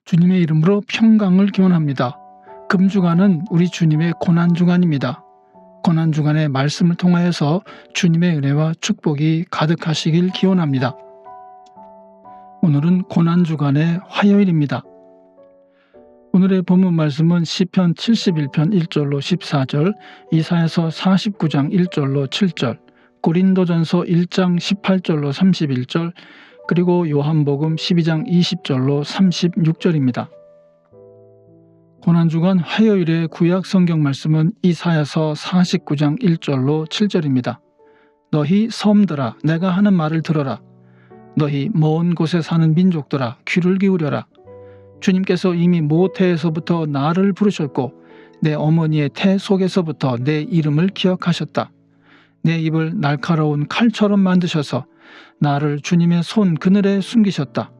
주님의 이름으로 평강을 기원합니다. 금주간은 우리 주님의 고난주간입니다. 고난주간의 말씀을 통하여서 주님의 은혜와 축복이 가득하시길 기원합니다. 오늘은 고난주간의 화요일입니다. 오늘의 본문 말씀은 시편 71편 1절로 14절, 이사야서 49장 1절로 7절, 고린도전서 1장 18절로 31절, 그리고 요한복음 12장 20절로 36절입니다. 고난주간 화요일의 구약 성경 말씀은 이사야서 49장 1절로 7절입니다. 너희 섬들아 내가 하는 말을 들어라. 너희 먼 곳에 사는 민족들아 귀를 기울여라. 주님께서 이미 모태에서부터 나를 부르셨고 내 어머니의 태 속에서부터 내 이름을 기억하셨다. 내 입을 날카로운 칼처럼 만드셔서 나를 주님의 손 그늘에 숨기셨다.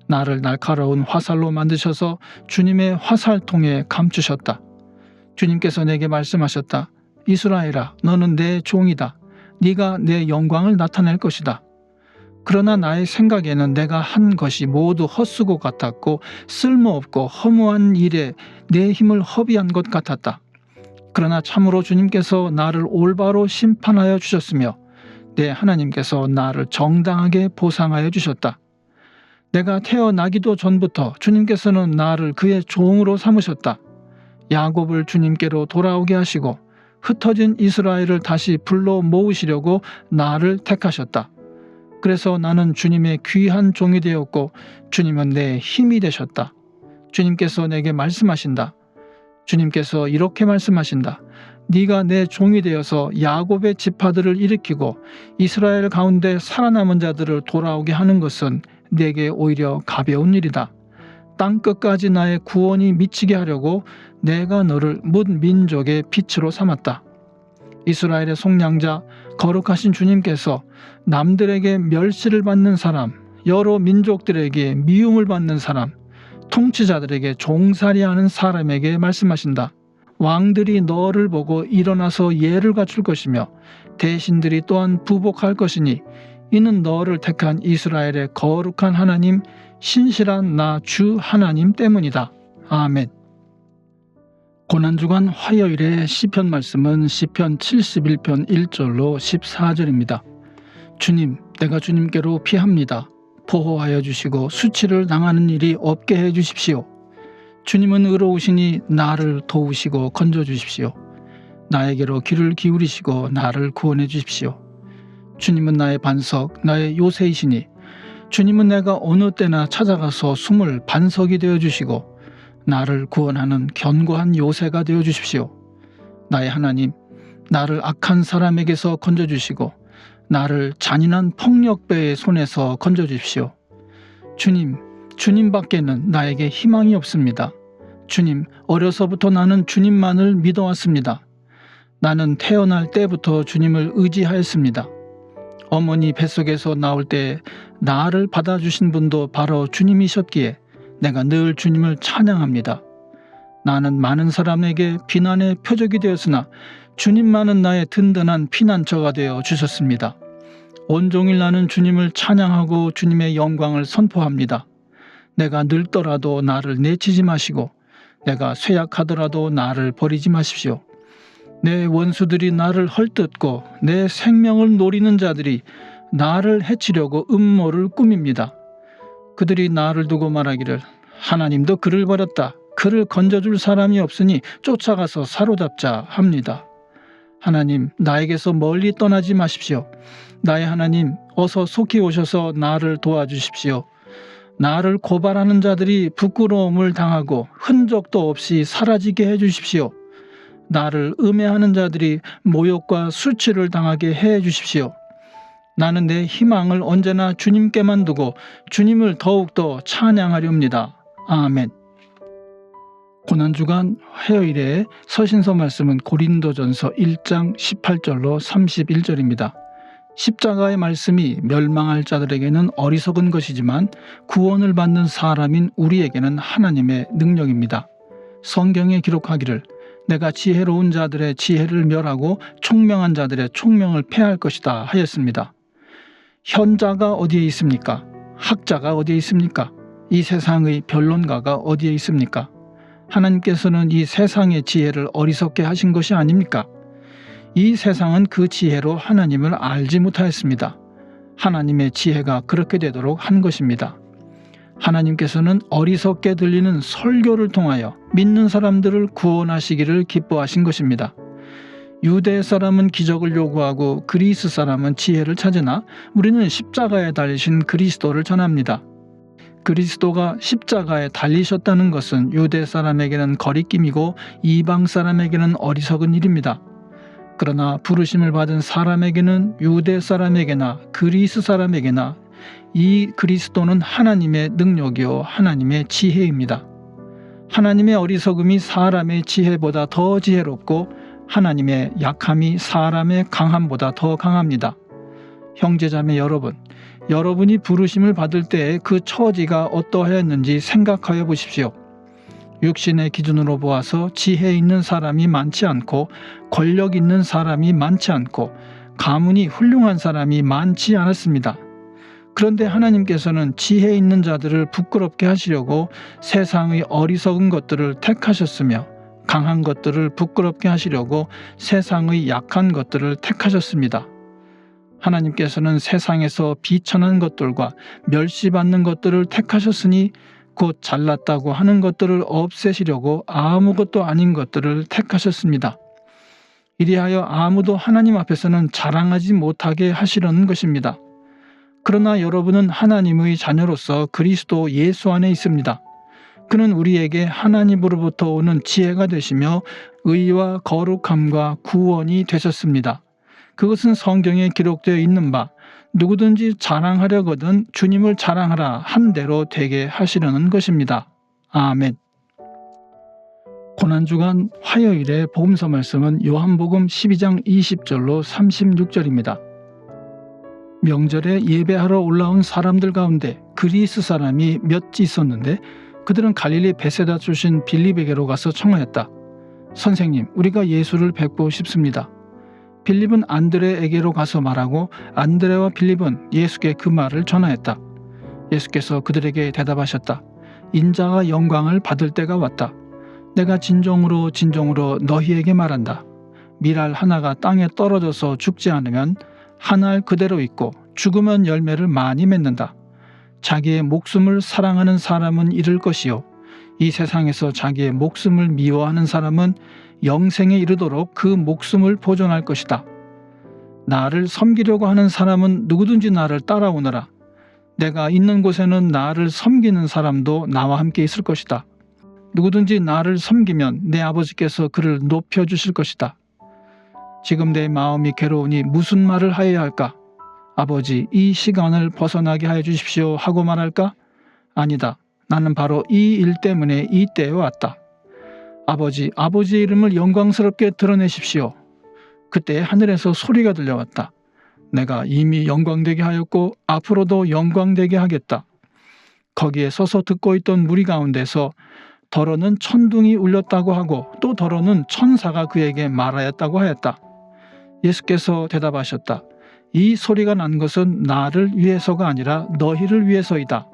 나를 날카로운 화살로 만드셔서 주님의 화살통에 감추셨다. 주님께서 내게 말씀하셨다. 이스라엘아 너는 내 종이다. 네가 내 영광을 나타낼 것이다. 그러나 나의 생각에는 내가 한 것이 모두 헛수고 같았고 쓸모없고 허무한 일에 내 힘을 허비한 것 같았다. 그러나 참으로 주님께서 나를 올바로 심판하여 주셨으며 내 하나님께서 나를 정당하게 보상하여 주셨다. 내가 태어나기도 전부터 주님께서는 나를 그의 종으로 삼으셨다. 야곱을 주님께로 돌아오게 하시고 흩어진 이스라엘을 다시 불러 모으시려고 나를 택하셨다. 그래서 나는 주님의 귀한 종이 되었고 주님은 내 힘이 되셨다. 주님께서 내게 말씀하신다. 주님께서 이렇게 말씀하신다. 네가 내 종이 되어서 야곱의 지파들을 일으키고 이스라엘 가운데 살아남은 자들을 돌아오게 하는 것은 내게 오히려 가벼운 일이다. 땅 끝까지 나의 구원이 미치게 하려고 내가 너를 문 민족의 빛으로 삼았다. 이스라엘의 속량자 거룩하신 주님께서 남들에게 멸시를 받는 사람, 여러 민족들에게 미움을 받는 사람, 통치자들에게 종살이하는 사람에게 말씀하신다. 왕들이 너를 보고 일어나서 예를 갖출 것이며 대신들이 또한 부복할 것이니 이는 너를 택한 이스라엘의 거룩한 하나님, 신실한 나 주 하나님 때문이다. 아멘. 고난주간 화요일의 시편 말씀은 시편 71편 1절로 14절입니다. 주님, 내가 주님께로 피합니다. 보호하여 주시고 수치를 당하는 일이 없게 해 주십시오. 주님은 의로우시니 나를 도우시고 건져 주십시오. 나에게로 귀를 기울이시고 나를 구원해 주십시오. 주님은 나의 반석, 나의 요새이시니 주님은 내가 어느 때나 찾아가서 숨을 반석이 되어 주시고 나를 구원하는 견고한 요새가 되어 주십시오. 나의 하나님, 나를 악한 사람에게서 건져 주시고 나를 잔인한 폭력배의 손에서 건져 주십시오. 주님밖에는 나에게 희망이 없습니다. 주님, 어려서부터 나는 주님만을 믿어왔습니다. 나는 태어날 때부터 주님을 의지하였습니다. 어머니 뱃속에서 나올 때 나를 받아주신 분도 바로 주님이셨기에 내가 늘 주님을 찬양합니다. 나는 많은 사람에게 비난의 표적이 되었으나 주님만은 나의 든든한 피난처가 되어 주셨습니다. 온종일 나는 주님을 찬양하고 주님의 영광을 선포합니다. 내가 늙더라도 나를 내치지 마시고 내가 쇠약하더라도 나를 버리지 마십시오. 내 원수들이 나를 헐뜯고 내 생명을 노리는 자들이 나를 해치려고 음모를 꾸밉니다. 그들이 나를 두고 말하기를 하나님도 그를 버렸다. 그를 건져줄 사람이 없으니 쫓아가서 사로잡자 합니다. 하나님, 나에게서 멀리 떠나지 마십시오. 나의 하나님, 어서 속히 오셔서 나를 도와주십시오. 나를 고발하는 자들이 부끄러움을 당하고 흔적도 없이 사라지게 해주십시오. 나를 음해하는 자들이 모욕과 수치를 당하게 해주십시오. 나는 내 희망을 언제나 주님께만 두고 주님을 더욱더 찬양하렵니다. 아멘. 고난주간 화요일에 서신서 말씀은 고린도전서 1장 18절로 31절입니다. 십자가의 말씀이 멸망할 자들에게는 어리석은 것이지만 구원을 받는 사람인 우리에게는 하나님의 능력입니다. 성경에 기록하기를 내가 지혜로운 자들의 지혜를 멸하고 총명한 자들의 총명을 패할 것이다 하였습니다. 현자가 어디에 있습니까? 학자가 어디에 있습니까? 이 세상의 변론가가 어디에 있습니까? 하나님께서는 이 세상의 지혜를 어리석게 하신 것이 아닙니까? 이 세상은 그 지혜로 하나님을 알지 못하였습니다. 하나님의 지혜가 그렇게 되도록 한 것입니다. 하나님께서는 어리석게 들리는 설교를 통하여 믿는 사람들을 구원하시기를 기뻐하신 것입니다. 유대 사람은 기적을 요구하고 그리스 사람은 지혜를 찾으나 우리는 십자가에 달리신 그리스도를 전합니다. 그리스도가 십자가에 달리셨다는 것은 유대 사람에게는 거리낌이고 이방 사람에게는 어리석은 일입니다. 그러나 부르심을 받은 사람에게는 유대 사람에게나 그리스 사람에게나 이 그리스도는 하나님의 능력이요 하나님의 지혜입니다. 하나님의 어리석음이 사람의 지혜보다 더 지혜롭고 하나님의 약함이 사람의 강함보다 더 강합니다. 형제자매 여러분, 여러분이 부르심을 받을 때에 그 처지가 어떠하였는지 생각하여 보십시오. 육신의 기준으로 보아서 지혜 있는 사람이 많지 않고 권력 있는 사람이 많지 않고 가문이 훌륭한 사람이 많지 않았습니다. 그런데 하나님께서는 지혜 있는 자들을 부끄럽게 하시려고 세상의 어리석은 것들을 택하셨으며 강한 것들을 부끄럽게 하시려고 세상의 약한 것들을 택하셨습니다. 하나님께서는 세상에서 비천한 것들과 멸시받는 것들을 택하셨으니 곧 잘났다고 하는 것들을 없애시려고 아무것도 아닌 것들을 택하셨습니다. 이리하여 아무도 하나님 앞에서는 자랑하지 못하게 하시려는 것입니다. 그러나 여러분은 하나님의 자녀로서 그리스도 예수 안에 있습니다. 그는 우리에게 하나님으로부터 오는 지혜가 되시며 의와 거룩함과 구원이 되셨습니다. 그것은 성경에 기록되어 있는 바 누구든지 자랑하려거든 주님을 자랑하라 한 대로 되게 하시려는 것입니다. 아멘. 고난주간 화요일의 복음서 말씀은 요한복음 12장 20절로 36절입니다. 명절에 예배하러 올라온 사람들 가운데 그리스 사람이 몇 있었는데 그들은 갈릴리 베세다 출신 빌립에게로 가서 청하였다. 선생님, 우리가 예수를 뵙고 싶습니다. 빌립은 안드레에게로 가서 말하고 안드레와 빌립은 예수께 그 말을 전하였다. 예수께서 그들에게 대답하셨다. 인자가 영광을 받을 때가 왔다. 내가 진정으로 너희에게 말한다. 밀알 하나가 땅에 떨어져서 죽지 않으면 한 알 그대로 있고 죽으면 열매를 많이 맺는다. 자기의 목숨을 사랑하는 사람은 잃을 것이요 이 세상에서 자기의 목숨을 미워하는 사람은 영생에 이르도록 그 목숨을 보존할 것이다. 나를 섬기려고 하는 사람은 누구든지 나를 따라오너라. 내가 있는 곳에는 나를 섬기는 사람도 나와 함께 있을 것이다. 누구든지 나를 섬기면 내 아버지께서 그를 높여주실 것이다. 지금 내 마음이 괴로우니 무슨 말을 하여야 할까? 아버지, 이 시간을 벗어나게 하여 주십시오 하고 말할까? 아니다. 나는 바로 이 일 때문에 이 때에 왔다. 아버지, 아버지의 이름을 영광스럽게 드러내십시오. 그때 하늘에서 소리가 들려왔다. 내가 이미 영광되게 하였고 앞으로도 영광되게 하겠다. 거기에 서서 듣고 있던 무리 가운데서 더러는 천둥이 울렸다고 하고 또 더러는 천사가 그에게 말하였다고 하였다. 예수께서 대답하셨다. 이 소리가 난 것은 나를 위해서가 아니라 너희를 위해서이다.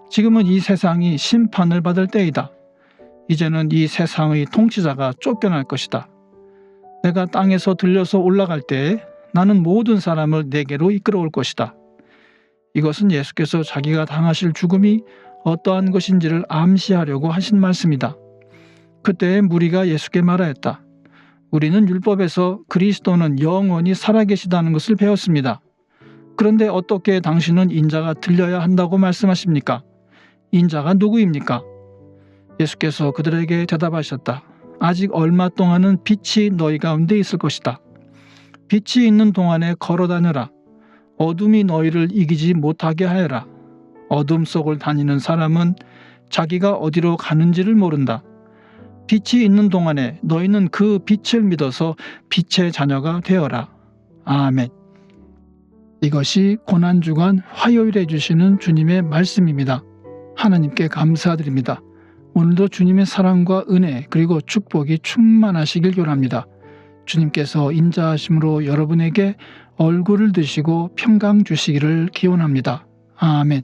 지금은 이 세상이 심판을 받을 때이다. 이제는 이 세상의 통치자가 쫓겨날 것이다. 내가 땅에서 들려서 올라갈 때에 나는 모든 사람을 내게로 이끌어올 것이다. 이것은 예수께서 자기가 당하실 죽음이 어떠한 것인지를 암시하려고 하신 말씀이다. 그때 무리가 예수께 말하였다. 우리는 율법에서 그리스도는 영원히 살아계시다는 것을 배웠습니다. 그런데 어떻게 당신은 인자가 들려야 한다고 말씀하십니까? 인자가 누구입니까? 예수께서 그들에게 대답하셨다. 아직 얼마 동안은 빛이 너희 가운데 있을 것이다. 빛이 있는 동안에 걸어다녀라. 어둠이 너희를 이기지 못하게 하여라. 어둠 속을 다니는 사람은 자기가 어디로 가는지를 모른다. 빛이 있는 동안에 너희는 그 빛을 믿어서 빛의 자녀가 되어라. 아멘. 이것이 고난주간 화요일에 주시는 주님의 말씀입니다. 하나님께 감사드립니다. 오늘도 주님의 사랑과 은혜 그리고 축복이 충만하시길 기원합니다. 주님께서 인자하심으로 여러분에게 얼굴을 드시고 평강 주시기를 기원합니다. 아멘.